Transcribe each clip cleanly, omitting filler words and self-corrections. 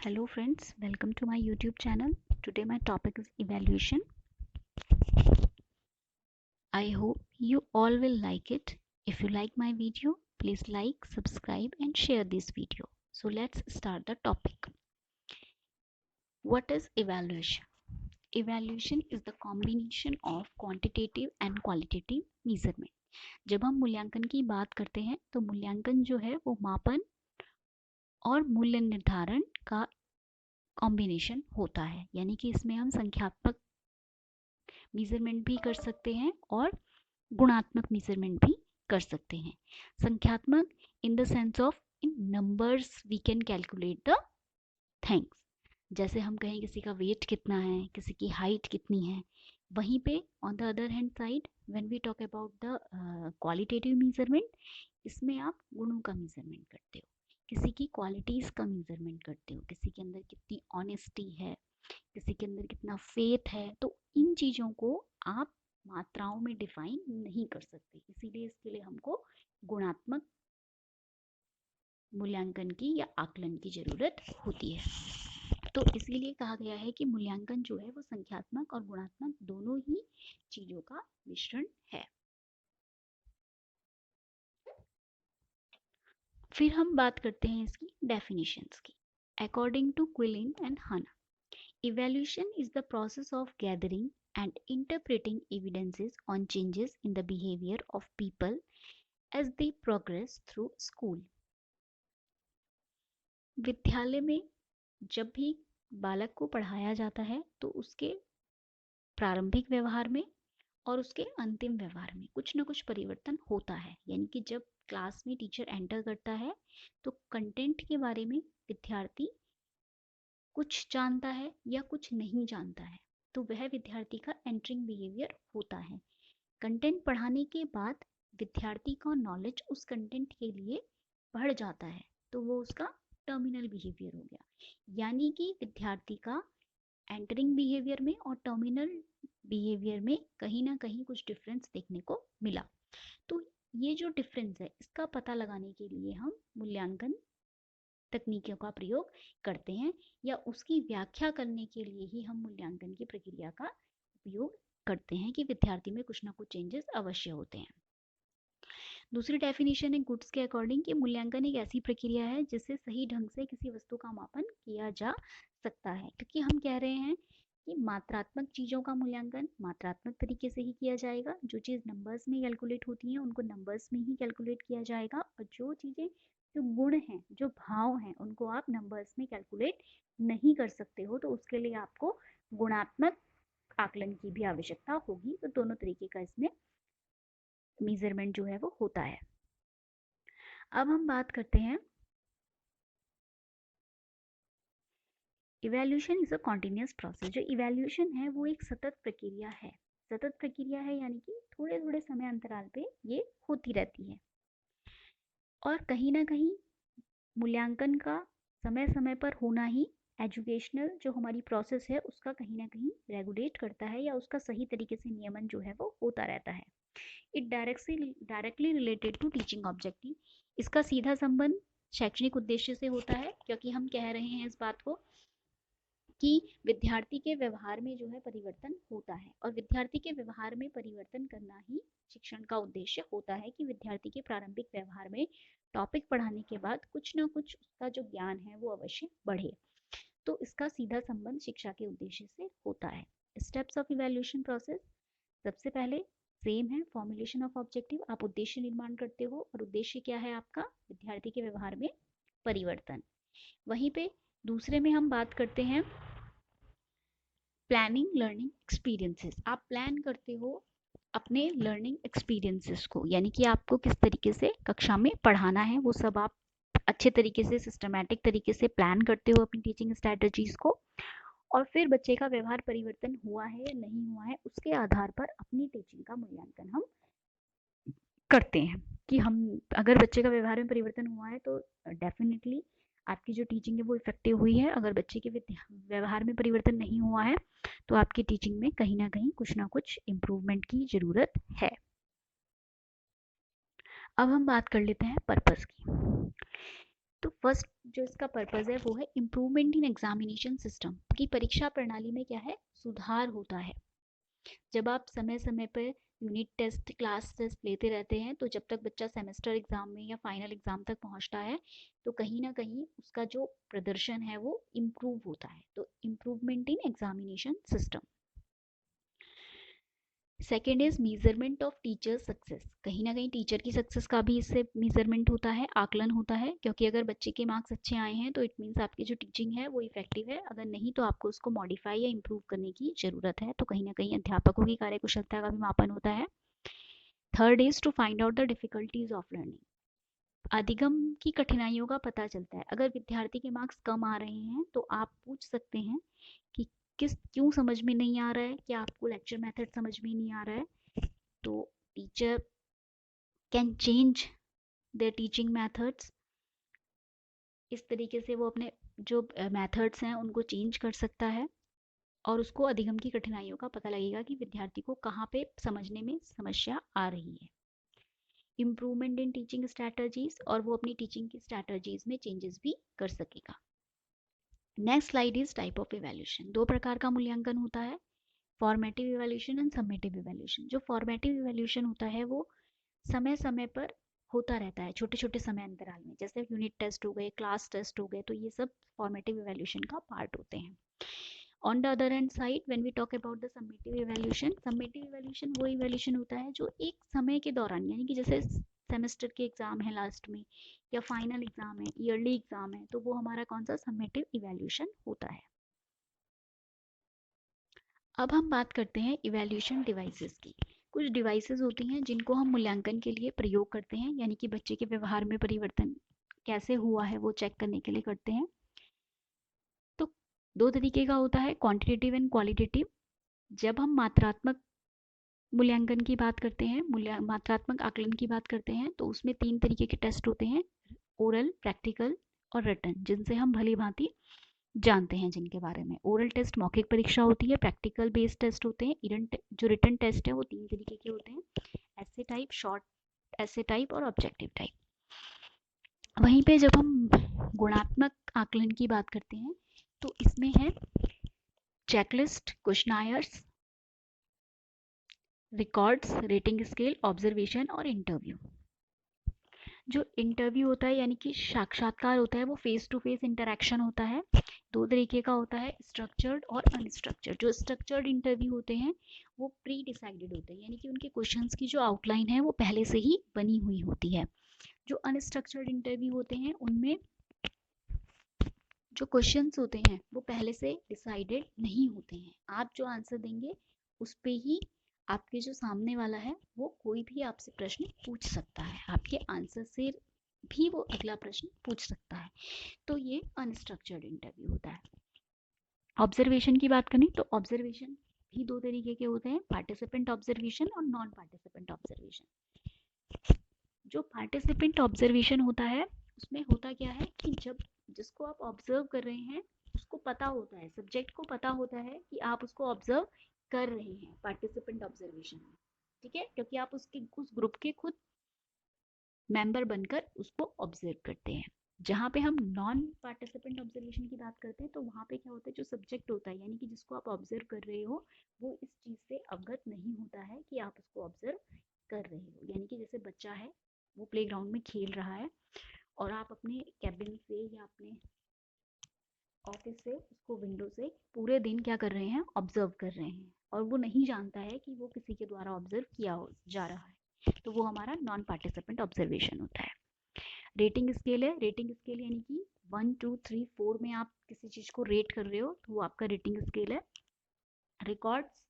Hello friends, welcome to my YouTube channel. Today my topic is evaluation. I hope you all will like it. If you like my video, please like, subscribe and share this video. So let's start the topic. What is evaluation? Evaluation is the combination of quantitative and qualitative measurement. जब हम मूल्यांकन की बात करते हैं तो मूल्यांकन जो है वो मापन और मूल्य निर्धारण का कॉम्बिनेशन होता है, यानी कि इसमें हम संख्यात्मक मेजरमेंट भी कर सकते हैं और गुणात्मक मेजरमेंट भी कर सकते हैं. संख्यात्मक in the sense of in numbers we can calculate the things. जैसे हम कहें किसी का वेट कितना है, किसी की हाइट कितनी है. वहीं पे on the other hand side when we talk about the qualitative measurement, इसमें आप गुणों का मेजरमेंट करते हो, किसी की क्वालिटीज़ का मेजरमेंट करते हो, किसी के अंदर कितनी ऑनेस्टी है, किसी के अंदर कितना फेथ है. तो इन चीज़ों को आप मात्राओं में डिफाइन नहीं कर सकते, इसीलिए इसके लिए हमको गुणात्मक मूल्यांकन की या आकलन की जरूरत होती है. तो इसीलिए कहा गया है कि मूल्यांकन जो है वो संख्यात्मक और गुणात्मक दोनों ही चीजों का मिश्रण है. फिर हम बात करते हैं इसकी डेफिनेशंस की. अकॉर्डिंग टू क्विलिन एंड हना, evaluation is the process of gathering and interpreting evidences on changes in the behavior of people as they progress through school. विद्यालय में जब भी बालक को पढ़ाया जाता है तो उसके प्रारंभिक व्यवहार में और उसके अंतिम व्यवहार में कुछ ना कुछ परिवर्तन होता है. यानी कि जब क्लास में टीचर एंटर करता है तो कंटेंट के बारे में विद्यार्थी कुछ जानता है या कुछ नहीं जानता है, तो वह विद्यार्थी का एंटरिंग बिहेवियर होता है. कंटेंट पढ़ाने के बाद विद्यार्थी का नॉलेज उस कंटेंट के लिए बढ़ जाता है, तो वो उसका टर्मिनल बिहेवियर हो गया. यानी कि विद्यार्थी का एंटरिंग बिहेवियर में और टर्मिनल बिहेवियर में कहीं ना कहीं कुछ डिफरेंस देखने को मिला. तो ये जो डिफरेंस है इसका पता लगाने के लिए हम मूल्यांकन तकनीकों का प्रयोग करते हैं, या उसकी व्याख्या करने के लिए ही हम मूल्यांकन की प्रक्रिया का उपयोग करते हैं कि विद्यार्थी में कुछ ना कुछ चेंजेस अवश्य होते हैं. दूसरी डेफिनेशन है गुड्स के अकॉर्डिंग कि मूल्यांकन एक ऐसी प्रक्रिया है जिससे सही ढंग से किसी वस्तु का मापन किया जा सकता है, क्योंकि हम कह रहे हैं कि मात्रात्मक चीज़ों का मूल्यांकन मात्रात्मक तरीके से ही किया जाएगा. जो चीज़ नंबर्स में कैलकुलेट होती हैं उनको नंबर्स में ही कैलकुलेट किया जाएगा, और जो चीज़ें जो गुण हैं जो भाव हैं उनको आप नंबर्स में कैलकुलेट नहीं कर सकते हो, तो उसके लिए आपको गुणात्मक आकलन की भी आवश्यकता होगी. तो दोनों तरीके का इसमें मेजरमेंट जो है वो होता है. अब हम बात करते हैं evaluation is a continuous process. जो इवैल्यूएशन है वो एक सतत प्रक्रिया है. सतत प्रक्रिया है यानी कि थोड़े थोड़े समय अंतराल पे ये होती रहती है, और कहीं ना कहीं मूल्यांकन का समय समय पर होना ही एजुकेशनल जो हमारी प्रोसेस है उसका कहीं ना कहीं रेगुलेट करता है, या उसका सही तरीके से नियमन जो है वो होता रहता है. It directly related to teaching objective. इसका सीधा संबंध शैक्षणिक उद्देश्य से होता है, क्योंकि हम कह रहे हैं इस बात को कि विद्यार्थी के व्यवहार में जो है परिवर्तन होता है, और विद्यार्थी के व्यवहार में परिवर्तन करना ही शिक्षण का उद्देश्य होता है कि विद्यार्थी के प्रारंभिक व्यवहार में टॉपिक पढ़ाने के बाद कुछ ना कुछ उसका जो ज्ञान है वो अवश्य बढ़े. तो इसका सीधा संबंध शिक्षा के उद्देश्य से होता है. Steps of evaluation process. सबसे पहले सेम है, फॉर्मुलेशन ऑफ ऑब्जेक्टिव. आप उद्देश्य निर्माण करते हो, और उद्देश्य क्या है आपका? विद्यार्थी के व्यवहार में परिवर्तन. वहीं पे दूसरे में हम बात करते हैं प्लानिंग लर्निंग एक्सपीरियंसेस. आप प्लान करते हो अपने लर्निंग एक्सपीरियंसेस को, यानी कि आपको किस तरीके से कक्षा में पढ़ाना है वो सब आप अच्छे तरीके से सिस्टमैटिक तरीके से प्लान करते हो अपनी टीचिंग स्ट्रैटेजीज को. और फिर बच्चे का व्यवहार परिवर्तन हुआ है या नहीं हुआ है उसके आधार पर अपनी टीचिंग का मूल्यांकन हम करते हैं कि हम अगर बच्चे का व्यवहार में परिवर्तन हुआ है तो डेफिनेटली आपकी जो टीचिंग है वो इफेक्टिव हुई है. अगर बच्चे के व्यवहार में परिवर्तन नहीं हुआ है तो आपकी टीचिंग में कहीं ना कुछ इम्प्रूवमेंट की ज़रूरत है. अब हम बात कर लेते हैं पर्पस की. तो फर्स्ट जो इसका पर्पज़ है वो है इम्प्रूवमेंट इन एग्जामिनेशन सिस्टम, कि परीक्षा प्रणाली में क्या है, सुधार होता है। जब आप समय समय per unit test, class test लेते रहते हैं, तो जब तक बच्चा सेमेस्टर एग्जाम में या फाइनल एग्जाम तक पहुंचता है, तो कहीं ना कहीं उसका जो प्रदर्शन है वो इम्प्रूव होता है। तो improvement in examination system. Second is measurement of teacher success. कहीं ना कहीं टीचर की सक्सेस का भी इससे मेजरमेंट होता है, आकलन होता है, क्योंकि अगर बच्चे के मार्क्स अच्छे आए हैं तो इट मीन्स आपकी जो टीचिंग है वो इफेक्टिव है, अगर नहीं तो आपको उसको मॉडिफाई या इम्प्रूव करने की ज़रूरत है। तो कहीं ना कहीं अध्यापकों की कार्यकुशलता का भी मापन होता है। Third is to find out the difficulties of learning. अधिगम की कठिनाइयों का पता चलता है। अगर विद्यार्थी के मार्क्स कम आ रहे हैं तो आप पूछ सकते हैं कि क्यों समझ में नहीं आ रहा है, क्या आपको लेक्चर मेथड समझ में नहीं आ रहा है। तो teacher can change their teaching methods. इस तरीके से वो अपने जो मेथड्स हैं उनको चेंज कर सकता है, और उसको अधिगम की कठिनाइयों का पता लगेगा कि विद्यार्थी को कहाँ पे समझने में समस्या आ रही है। इम्प्रूवमेंट इन टीचिंग स्ट्रैटेजीज, और वो अपनी टीचिंग की स्ट्रैटेजीज में चेंजेस भी कर सकेगा। Next slide is type of evaluation. दो प्रकार का मूल्यांकन होता है, formative evaluation and summative evaluation. जो फॉर्मेटिव इवैल्यूएशन होता है वो समय समय पर होता रहता है, छोटे छोटे समय अंतराल में, जैसे यूनिट टेस्ट हो गए, क्लास टेस्ट हो गए, तो ये सब फॉर्मेटिव इवैल्यूएशन का पार्ट होते हैं। On the other hand side, when we talk about the summative evaluation वो इवैल्यूएशन होता है जो एक समय के दौरान, यानी कि जैसे सेमेस्टर के एग्जाम है लास्ट में, या फाइनल एग्जाम है, ईयरली एग्जाम है, तो वो हमारा कौन सा समेटिव इवैल्यूएशन होता है। अब हम बात करते हैं इवैल्यूएशन डिवाइसेस की। कुछ डिवाइसेस होती हैं जिनको हम मूल्यांकन के लिए प्रयोग करते हैं, यानी कि बच्चे के व्यवहार में परिवर्तन कैसे हुआ है वो चेक करने के लिए करते हैं। तो दो तरीके का होता है, क्वांटिटेटिव एंड क्वालिटेटिव। जब हम मात्रात्मक मूल्यांकन की बात करते हैं, मात्रात्मक आकलन की बात करते हैं, तो उसमें 3 तरीके के टेस्ट होते हैं, ओरल, प्रैक्टिकल और रिटन, जिनसे हम भली भांति जानते हैं जिनके बारे में। ओरल टेस्ट मौखिक परीक्षा होती है, प्रैक्टिकल बेस्ड टेस्ट होते हैं, जो रिटन टेस्ट है वो 3 तरीके के होते हैं, ऐसे टाइप, शॉर्ट ऐसे टाइप और ऑब्जेक्टिव टाइप। वहीं पे जब हम गुणात्मक आकलन की बात करते हैं तो इसमें है checklist, questionnaires, records, rating scale, observation और इंटरव्यू। जो इंटरव्यू होता है यानी कि साक्षात्कार होता है, वो फेस टू फेस इंटरेक्शन होता है। दो तरीके का होता है, स्ट्रक्चर्ड और अनस्ट्रक्चर्ड। जो स्ट्रक्चर्ड इंटरव्यू होते हैं वो प्री डिसाइडेड होते हैं, यानी कि उनके क्वेश्चंस की जो आउटलाइन है वो पहले से ही बनी हुई होती है। जो अनस्ट्रक्चर्ड इंटरव्यू होते हैं उनमें जो क्वेश्चंस होते हैं वो पहले से डिसाइडेड नहीं होते हैं। आप जो आंसर देंगे उस पे ही आपके जो सामने वाला है वो कोई भी आपसे प्रश्न पूछ सकता है, आपके आंसर से भी वो अगला प्रश्न पूछ सकता है। तो ये अनस्ट्रक्चर्ड इंटरव्यू होता है। ऑब्जर्वेशन की बात करें तो ऑब्जर्वेशन भी दो तरीके के होते हैं, पार्टिसिपेंट ऑब्जर्वेशन और नॉन पार्टिसिपेंट ऑब्जर्वेशन। जो पार्टिसिपेंट ऑब्जर्वेशन होता है उसमें होता क्या है कि जब जिसको आप ऑब्जर्व कर रहे हैं उसको पता होता है, सब्जेक्ट को पता होता है कि आप उसको ऑब्जर्व कर रहे हैं पार्टिसिपेंट ऑब्जर्वेशन में, ठीक है, क्योंकि आप उस ग्रुप के खुद मेंबर बनकर उसको ऑब्जर्व करते हैं। जहाँ पे हम नॉन पार्टिसिपेंट ऑब्जर्वेशन की बात करते हैं तो वहाँ पे क्या होता है, जो सब्जेक्ट होता है यानी कि जिसको आप ऑब्जर्व कर रहे हो वो इस चीज़ से अवगत नहीं होता है कि आप उसको ऑब्जर्व कर रहे हो। यानी कि जैसे बच्चा है वो प्लेग्राउंड में खेल रहा है और आप अपने कैबिन से या अपने ऑफिस से उसको विंडो से पूरे दिन क्या कर रहे हैं, ऑब्जर्व कर रहे हैं, और वो नहीं जानता है कि वो किसी के द्वारा ऑब्जर्व किया जा रहा है, तो वो हमारा नॉन पार्टिसिपेंट ऑब्जर्वेशन होता है। रेटिंग स्केल है, रेटिंग स्केल यानी कि 1 2 3 4 में आप किसी चीज़ को रेट कर रहे हो तो वो आपका रेटिंग स्केल है। रिकॉर्ड्स,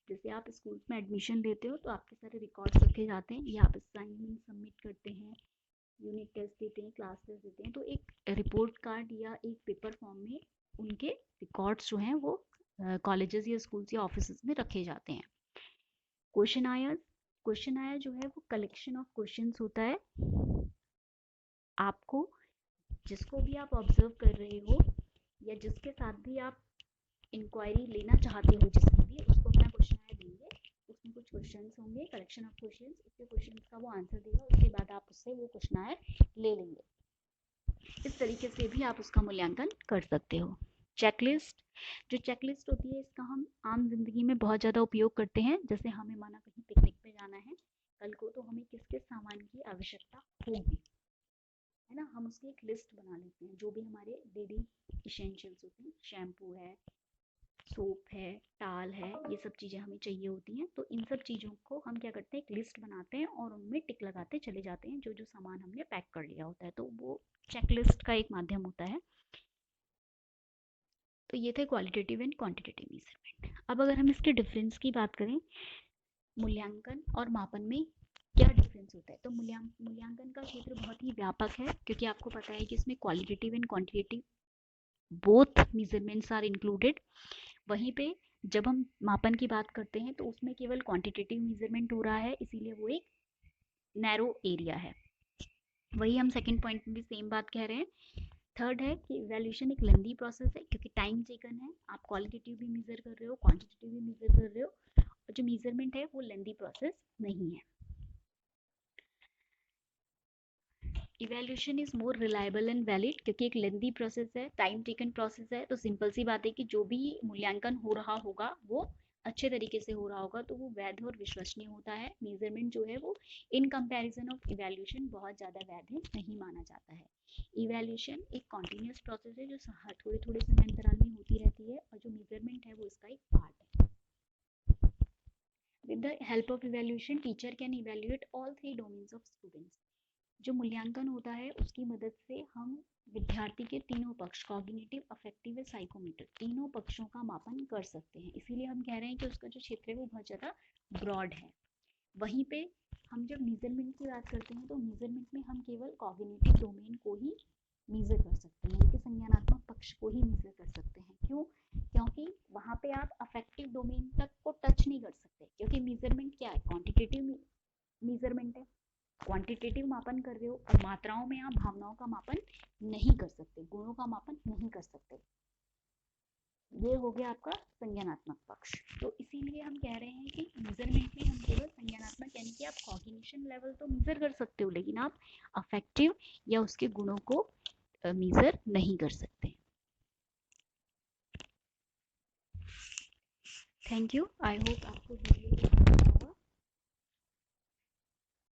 जैसे आप स्कूल में एडमिशन लेते हो तो आपके सारे रिकॉर्ड्स रखे जाते हैं, या आप असाइनमेंट सबमिट करते हैं, यूनिट टेस्ट देते हैं, क्लास टेस्ट देते हैं, तो एक रिपोर्ट कार्ड या एक पेपर फॉर्म में उनके रिकॉर्ड्स जो हैं वो कॉलेजेस या स्कूल्स या ऑफिस में रखे जाते हैं। क्वेश्चन आयर जो है वो कलेक्शन ऑफ क्वेश्चंस होता है। आपको जिसको भी आप ऑब्जर्व कर रहे हो या जिसके साथ भी आप इंक्वायरी लेना चाहते हो, जिसमें भी उसको अपना क्वेश्चन आयर देंगे, उसमें कुछ क्वेश्चंस होंगे, कलेक्शन ऑफ क्वेश्चंस, उसके क्वेश्चंस का वो आंसर देगा, उसके बाद आप उससे वो क्वेश्चन आयर ले लेंगे। इस तरीके से भी आप उसका मूल्यांकन कर सकते हो। चेकलिस्ट, जो चेकलिस्ट होती है इसका हम आम जिंदगी में बहुत ज़्यादा उपयोग करते हैं। जैसे हमें माना कहीं पिकनिक पे जाना है कल को, तो हमें किस किस सामान की आवश्यकता होगी, है ना। हम उसकी एक लिस्ट बना लेते हैं, जो भी हमारे डेली इसेंशियल्स होते हैं, शैम्पू है, सोप है, टाल है, ये सब चीज़ें हमें चाहिए होती हैं। तो इन सब चीज़ों को हम क्या करते हैं, एक लिस्ट बनाते हैं और उनमें टिक लगाते चले जाते हैं जो जो सामान हमने पैक कर लिया होता है। तो वो चेकलिस्ट का एक माध्यम होता है। तो ये थे क्वालिटेटिव एंड क्वांटिटेटिव मेजरमेंट। अब अगर हम इसके डिफरेंस की बात करें, मूल्यांकन और मापन में क्या डिफरेंस होता है, तो मूल्यांकन का क्षेत्र बहुत ही व्यापक है, क्योंकि आपको पता है कि इसमें qualitative and quantitative both measurements are included. वहीं पे जब हम मापन की बात करते हैं तो उसमें केवल क्वांटिटेटिव मेजरमेंट हो रहा है, इसीलिए वो एक नैरो एरिया है। वही हम सेकंड पॉइंट में भी सेम बात कह रहे हैं। थर्ड है कि इवैल्यूएशन एक लेंदी प्रोसेस है, क्योंकि टाइम टेकन है। आप क्वालिटेटिव भी मेजर कर रहे हो, क्वांटिटेटिव भी मेजर कर रहे हो, और जो मेजरमेंट है वो लेंदी प्रोसेस नहीं है। Evaluation is more reliable and valid, क्योंकि एक लेंदी प्रोसेस है, टाइम टेकन प्रोसेस है। तो सिंपल सी बात है कि जो भी मूल्यांकन हो रहा होगा वो अच्छे तरीके से हो रहा होगा, तो वो वैध और विश्वसनीय होता है। मेजरमेंट जो है वो इन कंपैरिजन ऑफ इवैल्यूएशन बहुत ज़्यादा वैध नहीं माना जाता है। इवैल्यूएशन एक कॉन्टिन्यूस प्रोसेस है जो थोड़े थोड़े समय अंतराल में होती रहती है, और जो मेजरमेंट है वो इसका एक पार्ट है। With the help of evaluation teacher can evaluate all 3 domains of students. जो मूल्यांकन होता है उसकी मदद से हम विद्यार्थी के तीनों पक्ष, कॉग्निटिव, अफेक्टिव और साइकोमोटर, तीनों पक्षों का मापन कर सकते हैं। इसीलिए हम कह रहे हैं कि उसका जो क्षेत्र है वो बहुत ज़्यादा ब्रॉड है। वहीं पे हम जब मेजरमेंट की बात करते हैं तो मेजरमेंट में हम केवल कॉग्निटिव डोमेन को ही मेजर कर सकते हैं, कि संज्ञानात्मक पक्ष को ही मेजर कर सकते हैं। क्यों? क्योंकि वहाँ पे आप अफेक्टिव डोमेन तक को टच नहीं कर सकते, क्योंकि मेजरमेंट क्या है, क्वांटिटेटिव मेजरमेंट है। क्वांटिटेटिव मापन कर रहे हो, और मात्राओं में आप भावनाओं का मापन नहीं कर सकते, गुणों का मापन नहीं कर सकते। ये हो गया आपका संज्ञानात्मक पक्ष। तो इसीलिए हम कह रहे हैं कि मेजरमेंट में हम केवल संज्ञानात्मक, यानी कि आप कॉग्निशन लेवल तो मेजर कर सकते हो, लेकिन आप अफेक्टिव या उसके गुणों को मेजर नहीं कर सकते। Thank you. आई होप आपको वीडियो